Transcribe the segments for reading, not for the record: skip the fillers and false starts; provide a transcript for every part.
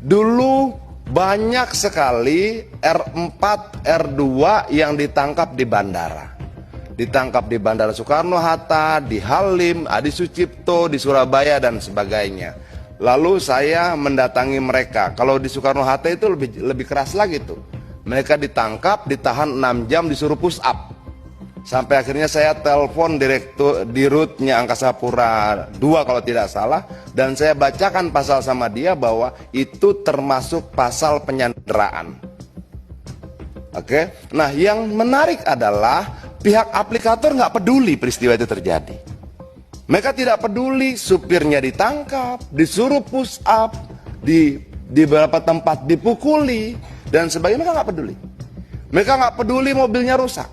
Dulu banyak sekali R4, R2 yang ditangkap di bandara. Ditangkap di Bandara Soekarno-Hatta, di Halim, Adi Sucipto, di Surabaya, dan sebagainya. Lalu saya mendatangi mereka. Kalau di Soekarno-Hatta itu lebih keras lagi tuh. Mereka ditangkap, ditahan 6 jam, disuruh push up. Sampai akhirnya saya telepon direktur dirutnya Angkasa Pura II kalau tidak salah, dan saya bacakan pasal sama dia bahwa itu termasuk pasal penyanderaan. Oke. Nah, yang menarik adalah pihak aplikator nggak peduli peristiwa itu terjadi. Mereka tidak peduli supirnya ditangkap, disuruh push up, di beberapa tempat dipukuli dan sebagainya. Mereka nggak peduli. Mereka nggak peduli mobilnya rusak.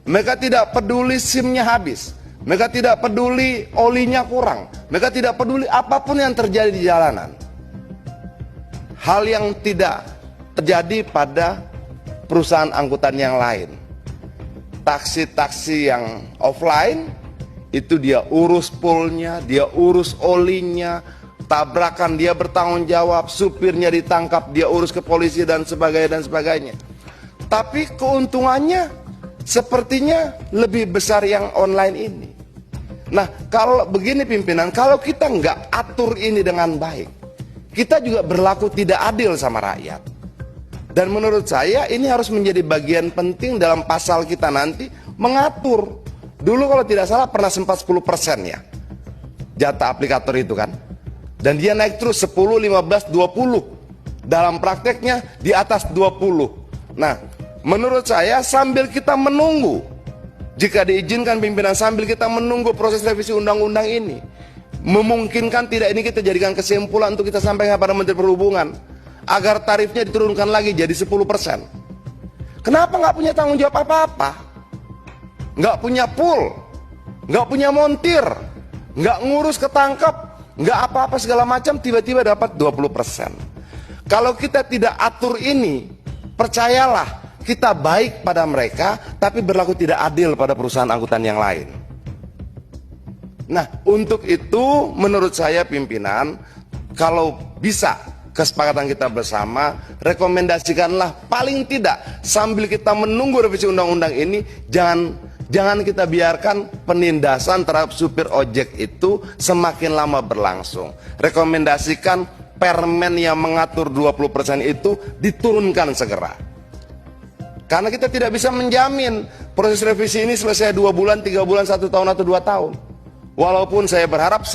Mereka tidak peduli SIM-nya habis. Mereka tidak peduli olinya kurang. Mereka tidak peduli apapun yang terjadi di jalanan. Hal yang tidak terjadi pada perusahaan angkutan yang lain. Taksi-taksi yang offline itu dia urus poolnya, dia urus olinya, tabrakan dia bertanggung jawab, supirnya ditangkap dia urus ke polisi dan sebagainya. Tapi keuntungannya sepertinya lebih besar yang online ini. Nah, kalau begini pimpinan, kalau kita nggak atur ini dengan baik, kita juga berlaku tidak adil sama rakyat. Dan menurut saya ini harus menjadi bagian penting dalam pasal kita nanti mengatur. Dulu kalau tidak salah pernah sempat 10% ya jatah aplikator itu kan. Dan dia naik terus 10, 15, 20. Dalam prakteknya di atas 20. Nah, menurut saya sambil kita menunggu, jika diizinkan pimpinan, sambil kita menunggu proses revisi undang-undang ini, memungkinkan tidak ini kita jadikan kesimpulan untuk kita sampaikan kepada Menteri Perhubungan agar tarifnya diturunkan lagi jadi 10%. Kenapa nggak punya tanggung jawab apa-apa? Nggak punya pool, nggak punya montir, nggak ngurus ketangkap, nggak apa-apa segala macam, tiba-tiba dapat 20%. Kalau kita tidak atur ini, percayalah, kita baik pada mereka, tapi berlaku tidak adil pada perusahaan angkutan yang lain. Nah, untuk itu menurut saya pimpinan, kalau bisa kesepakatan kita bersama, rekomendasikanlah paling tidak sambil kita menunggu revisi undang-undang ini, jangan kita biarkan penindasan terhadap supir ojek itu semakin lama berlangsung. Rekomendasikan permen yang mengatur 20% itu diturunkan segera. Karena kita tidak bisa menjamin proses revisi ini selesai 2 bulan, 3 bulan, 1 tahun atau 2 tahun. Walaupun saya berharap